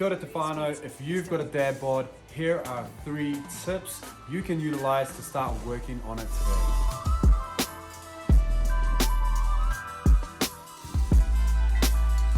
Kia ora Tefano, if you've got a dad bod, here are 3 tips you can utilize to start working on it today.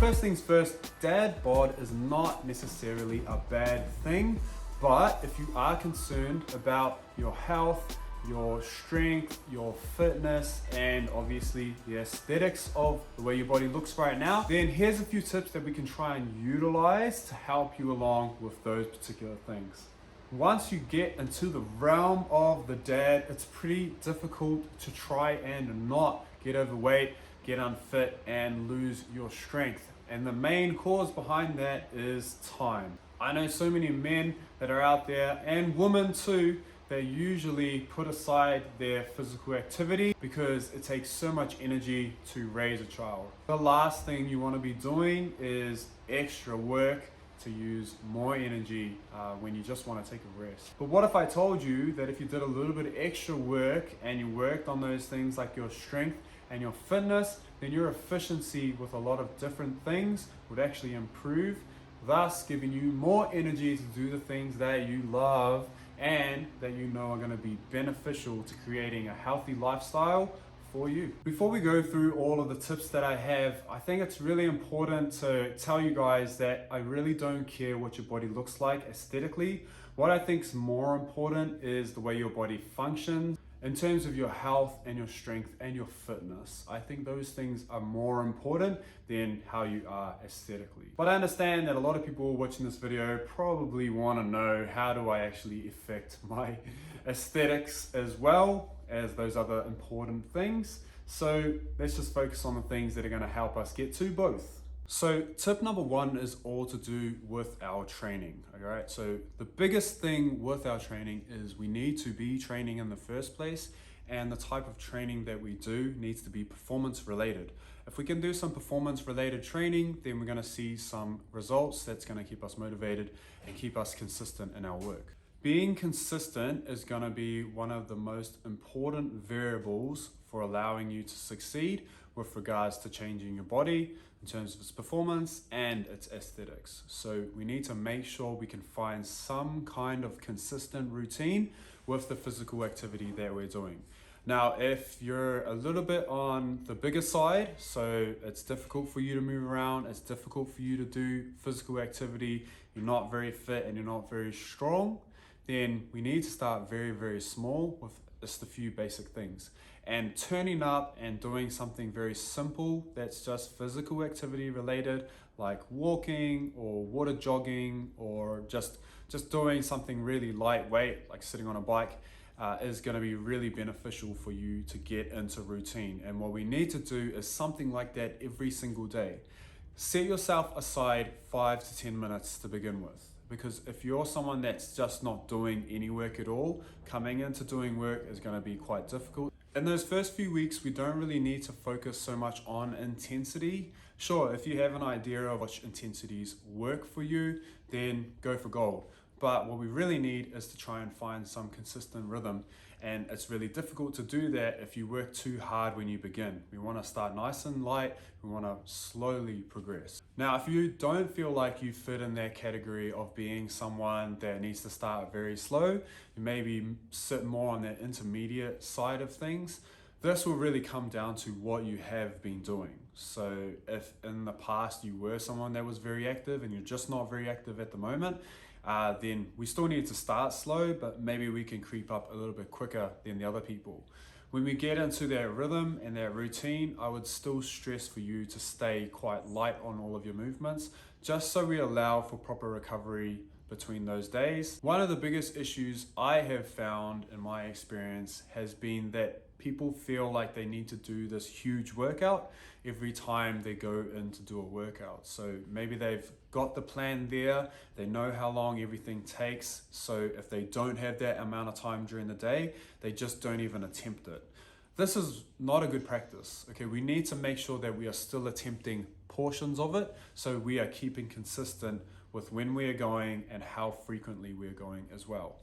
First things first, dad bod is not necessarily a bad thing, but if you are concerned about your health, your strength, your fitness, and obviously the aesthetics of the way your body looks right now, then here's a few tips that we can try and utilize to help you along with those particular things. Once you get into the realm of the dad, it's pretty difficult to try and not get overweight, get unfit, and lose your strength. And the main cause behind that is time. I know so many men that are out there, and women too, they usually put aside their physical activity because it takes so much energy to raise a child. The last thing you want to be doing is extra work to use more energy when you just want to take a rest. But what if I told you that if you did a little bit of extra work and you worked on those things like your strength and your fitness, then your efficiency with a lot of different things would actually improve, thus giving you more energy to do the things that you love and that you know are going to be beneficial to creating a healthy lifestyle for you. Before we go through all of the tips that I have, I think it's really important to tell you guys that I really don't care what your body looks like aesthetically. What I think is more important is the way your body functions in terms of your health and your strength and your fitness. I think those things are more important than how you are aesthetically. But I understand that a lot of people watching this video probably want to know, how do I actually affect my aesthetics as well as those other important things? So let's just focus on the things that are going to help us get to both. So tip number 1 is all to do with our training. All right. So the biggest thing with our training is we need to be training in the first place, and the type of training that we do needs to be performance related. If we can do some performance related training, then we're going to see some results that's going to keep us motivated and keep us consistent in our work. Being consistent is going to be one of the most important variables for allowing you to succeed with regards to changing your body in terms of its performance and its aesthetics. So we need to make sure we can find some kind of consistent routine with the physical activity that we're doing. Now, if you're a little bit on the bigger side, so it's difficult for you to move around, it's difficult for you to do physical activity, you're not very fit and you're not very strong, then we need to start very, very small with just a few basic things. And turning up and doing something very simple that's just physical activity related, like walking or water jogging, or just doing something really lightweight, like sitting on a bike, is going to be really beneficial for you to get into routine. And what we need to do is something like that every single day. Set yourself aside 5 to 10 minutes to begin with. Because if you're someone that's just not doing any work at all, coming into doing work is going to be quite difficult. In those first few weeks, we don't really need to focus so much on intensity. Sure, if you have an idea of which intensities work for you, then go for gold. But what we really need is to try and find some consistent rhythm. And it's really difficult to do that if you work too hard when you begin. We want to start nice and light. We want to slowly progress. Now, if you don't feel like you fit in that category of being someone that needs to start very slow, you maybe sit more on that intermediate side of things. This will really come down to what you have been doing. So if in the past you were someone that was very active and you're just not very active at the moment, then we still need to start slow, but maybe we can creep up a little bit quicker than the other people. When we get into that rhythm and that routine, I would still stress for you to stay quite light on all of your movements, just so we allow for proper recovery between those days. One of the biggest issues I have found in my experience has been that people feel like they need to do this huge workout every time they go in to do a workout. So maybe they've got the plan there, they know how long everything takes, so if they don't have that amount of time during the day, they just don't even attempt it. This is not a good practice. Okay, we need to make sure that we are still attempting portions of it, so we are keeping consistent with when we are going and how frequently we're going as well.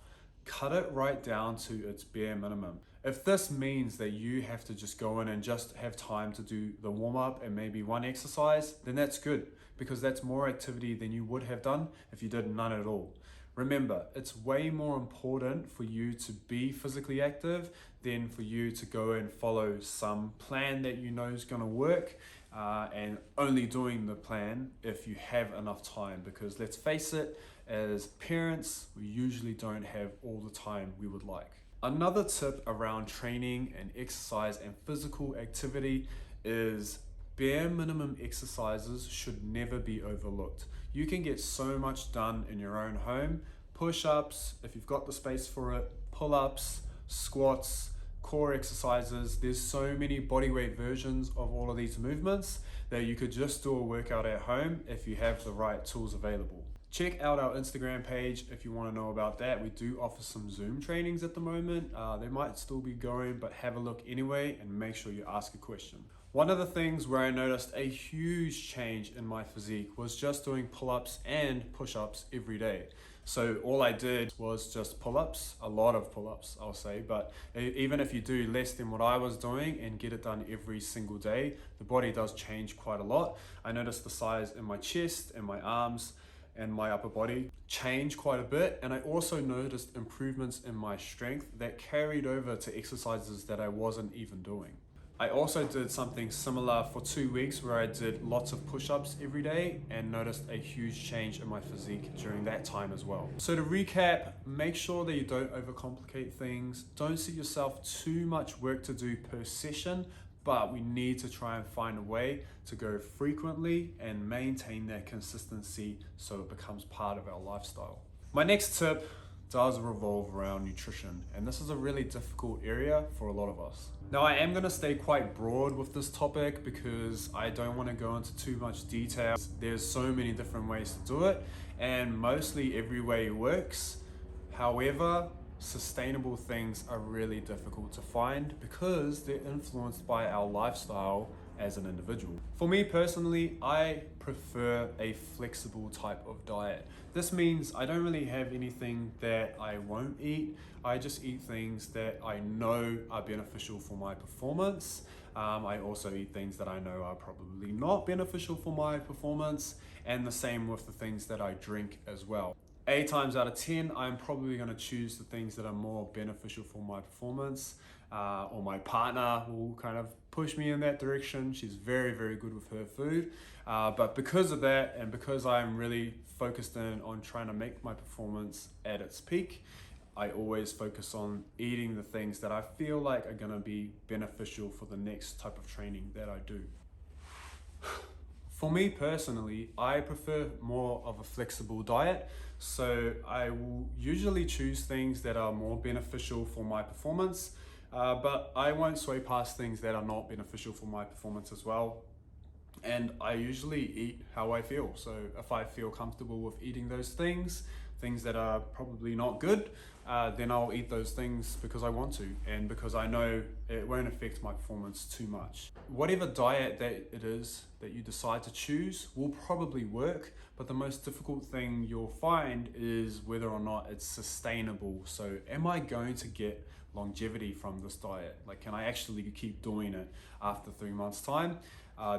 Cut it right down to its bare minimum. If this means that you have to just go in and just have time to do the warm-up and maybe one exercise, then that's good. because that's more activity than you would have done if you did none at all. Remember, it's way more important for you to be physically active than for you to go and follow some plan that you know is going to work and only doing the plan if you have enough time. Because let's face it, as parents, we usually don't have all the time we would like. Another tip around training and exercise and physical activity is bare minimum exercises should never be overlooked. You can get so much done in your own home. Push-ups, if you've got the space for it, pull-ups, squats, core exercises. There's so many bodyweight versions of all of these movements that you could just do a workout at home if you have the right tools available. Check out our Instagram page if you want to know about that. We do offer some Zoom trainings at the moment. They might still be going, but have a look anyway and make sure you ask a question. One of the things where I noticed a huge change in my physique was just doing pull-ups and push-ups every day. So all I did was just pull-ups, a lot of pull-ups, I'll say, but even if you do less than what I was doing and get it done every single day, the body does change quite a lot. I noticed the size in my chest and my arms and my upper body change quite a bit. And I also noticed improvements in my strength that carried over to exercises that I wasn't even doing. I also did something similar for 2 weeks where I did lots of push-ups every day and noticed a huge change in my physique during that time as well. So to recap, make sure that you don't overcomplicate things. Don't set yourself too much work to do per session, but we need to try and find a way to go frequently and maintain that consistency so it becomes part of our lifestyle. My next tip does revolve around nutrition, and this is a really difficult area for a lot of us. Now, I am going to stay quite broad with this topic because I don't want to go into too much detail. There's so many different ways to do it, and mostly every way works. However, sustainable things are really difficult to find because they're influenced by our lifestyle as an individual. For me personally, I prefer a flexible type of diet. This means I don't really have anything that I won't eat. I just eat things that I know are beneficial for my performance. I also eat things that I know are probably not beneficial for my performance, and the same with the things that I drink as well. 8 times out of 10, I'm probably going to choose the things that are more beneficial for my performance, or my partner will kind of push me in that direction. She's very, very good with her food. But because of that, and because I'm really focused in on trying to make my performance at its peak, I always focus on eating the things that I feel like are going to be beneficial for the next type of training that I do. For me personally, I prefer more of a flexible diet. So I will usually choose things that are more beneficial for my performance, but I won't sway past things that are not beneficial for my performance as well. And I usually eat how I feel. So if I feel comfortable with eating those things that are probably not good, then I'll eat those things because I want to and because I know it won't affect my performance too much. Whatever diet that it is that you decide to choose will probably work, but the most difficult thing you'll find is whether or not it's sustainable. So am I going to get longevity from this diet? Like, can I actually keep doing it after 3 months' time?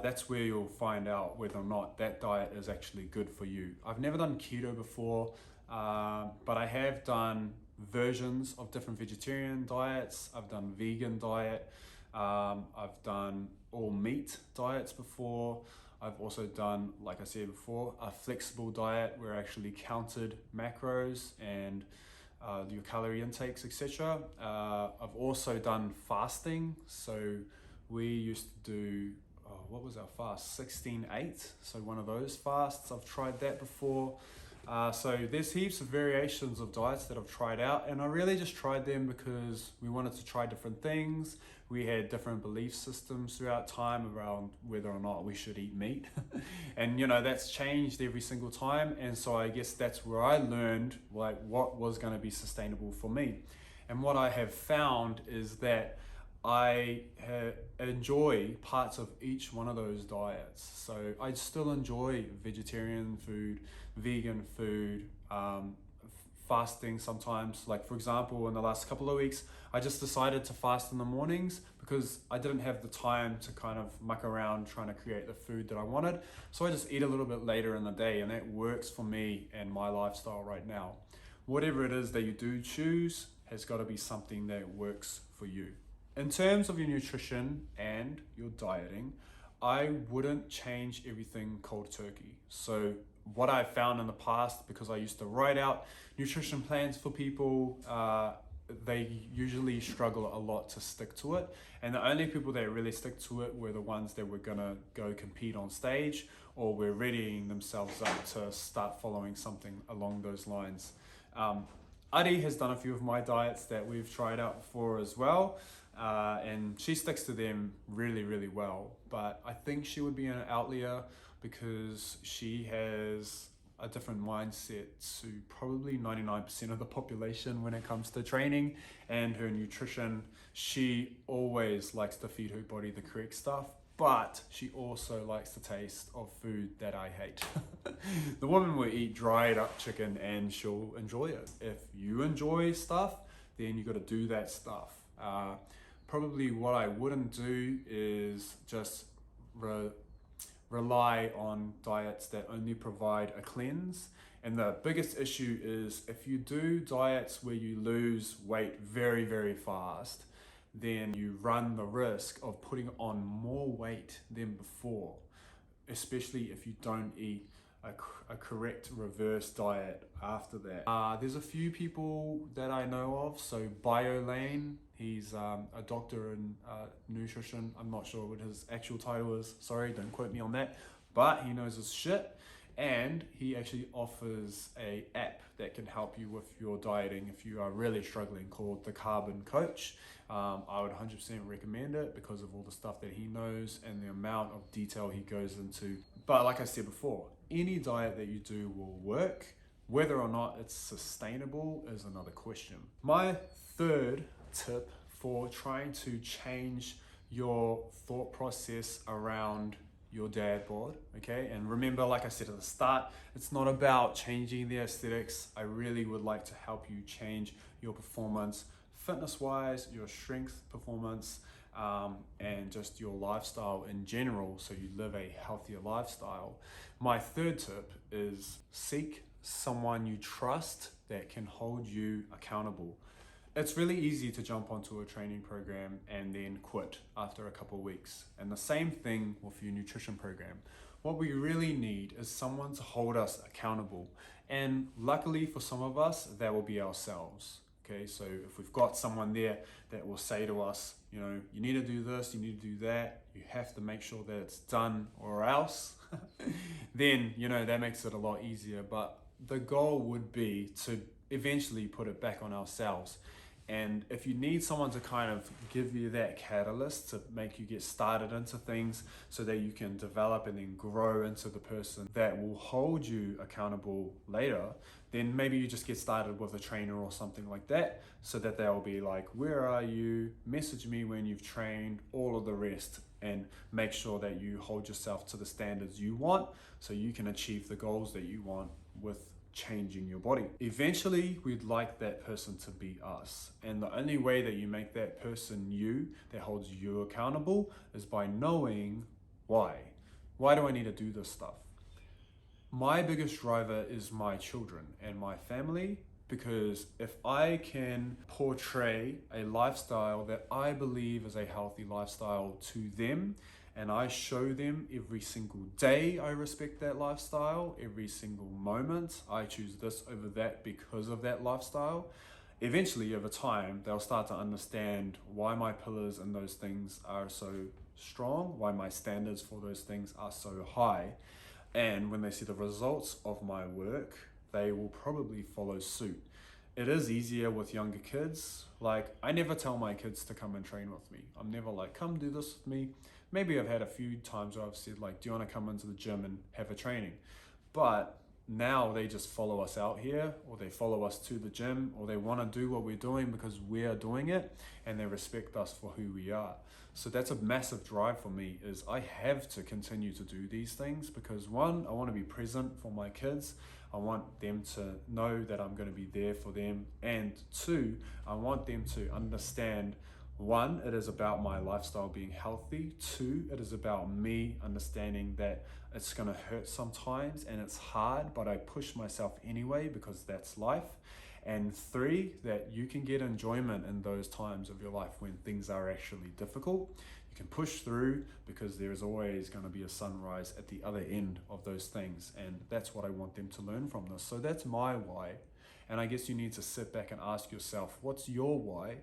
That's where you'll find out whether or not that diet is actually good for you. I've never done keto before, but I have done versions of different vegetarian diets. I've done vegan diet. I've done all meat diets before. I've also done, like I said before, a flexible diet where I actually counted macros and your calorie intakes, etc. I've also done fasting. So we used to do, what was our fast? 16/8. So one of those fasts. I've tried that before. So there's heaps of variations of diets that I've tried out, and I really just tried them because we wanted to try different things. We had different belief systems throughout time around whether or not we should eat meat. And that's changed every single time. And so I guess that's where I learned like what was going to be sustainable for me. And what I have found is that I enjoy parts of each one of those diets. So I still enjoy vegetarian food, vegan food, fasting sometimes. Like for example, in the last couple of weeks, I just decided to fast in the mornings because I didn't have the time to kind of muck around trying to create the food that I wanted. So I just eat a little bit later in the day, and that works for me and my lifestyle right now. Whatever it is that you do choose has got to be something that works for you. In terms of your nutrition and your dieting, I wouldn't change everything cold turkey. So what I found in the past, because I used to write out nutrition plans for people, they usually struggle a lot to stick to it. And the only people that really stick to it were the ones that were gonna go compete on stage or were readying themselves up to start following something along those lines. Adi has done a few of my diets that we've tried out before as well. And she sticks to them really, really well. But I think she would be an outlier because she has a different mindset to probably 99% of the population when it comes to training and her nutrition. She always likes to feed her body the correct stuff, but she also likes the taste of food that I hate. The woman will eat dried up chicken and she'll enjoy it. If you enjoy stuff, then you got to do that stuff. Probably what I wouldn't do is just rely on diets that only provide a cleanse. And the biggest issue is if you do diets where you lose weight very, very fast, then you run the risk of putting on more weight than before, especially if you don't eat a correct reverse diet after that. There's a few people that I know of. So BioLane, he's a doctor in nutrition. I'm not sure what his actual title is. Sorry, don't quote me on that. But he knows his shit. And he actually offers a app that can help you with your dieting if you are really struggling, called the Carbon Coach. I would 100% recommend it because of all the stuff that he knows and the amount of detail he goes into. But like I said before, any diet that you do will work. Whether or not it's sustainable is another question. My third tip for trying to change your thought process around your dad bod, okay? And remember, like I said at the start, it's not about changing the aesthetics. I really would like to help you change your performance, fitness-wise, your strength performance, and just your lifestyle in general, so you live a healthier lifestyle. My third tip is seek someone you trust that can hold you accountable. It's really easy to jump onto a training program and then quit after a couple of weeks. And the same thing with your nutrition program. What we really need is someone to hold us accountable. And luckily for some of us, that will be ourselves. Okay, so if we've got someone there that will say to us, you know, you need to do this, you need to do that, you have to make sure that it's done or else, then, you know, that makes it a lot easier. But the goal would be to eventually put it back on ourselves. And if you need someone to kind of give you that catalyst to make you get started into things so that you can develop and then grow into the person that will hold you accountable later, then maybe you just get started with a trainer or something like that, so that they'll be like, where are you? Message me when you've trained, all of the rest, and make sure that you hold yourself to the standards you want so you can achieve the goals that you want with changing your body. Eventually, we'd like that person to be us. And the only way that you make that person you, that holds you accountable, is by knowing why. Why do I need to do this stuff? My biggest driver is my children and my family, because if I can portray a lifestyle that I believe is a healthy lifestyle to them, and I show them every single day I respect that lifestyle, every single moment I choose this over that because of that lifestyle, eventually over time they'll start to understand why my pillars and those things are so strong, why my standards for those things are so high. And when they see the results of my work, they will probably follow suit. It is easier with younger kids. Like, I never tell my kids to come and train with me. I'm never like, come do this with me. Maybe I've had a few times where I've said like, do you want to come into the gym and have a training? But now they just follow us out here, or they follow us to the gym, or they want to do what we're doing because we are doing it, and they respect us for who we are. So that's a massive drive for me, is I have to continue to do these things because, one, I want to be present for my kids. I want them to know that I'm going to be there for them. And two, I want them to understand One, it is about my lifestyle being healthy. Two, it is about me understanding that it's gonna hurt sometimes and it's hard, but I push myself anyway because that's life. And three, that you can get enjoyment in those times of your life when things are actually difficult. You can push through because there is always gonna be a sunrise at the other end of those things. And that's what I want them to learn from this. So that's my why. And I guess you need to sit back and ask yourself, what's your why?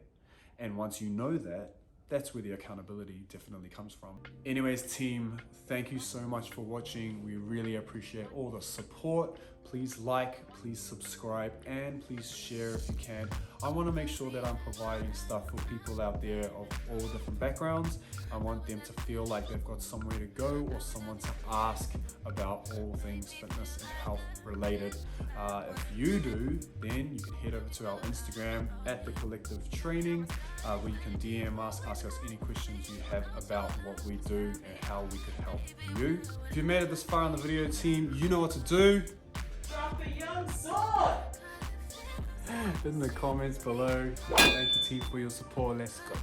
And once you know that, that's where the accountability definitely comes from. Anyways, team, thank you so much for watching. We really appreciate all the support. Please like, please subscribe, and please share if you can. I want to make sure that I'm providing stuff for people out there of all different backgrounds. I want them to feel like they've got somewhere to go or someone to ask about all things fitness and health related. If you do, then you can head over to our Instagram at The Collective Training, where you can DM us, ask us any questions you have about what we do and how we could help you. If you made it this far in the video, team, you know what to do. Drop a young sword! In the comments below. Thank you, team, for your support. Let's go.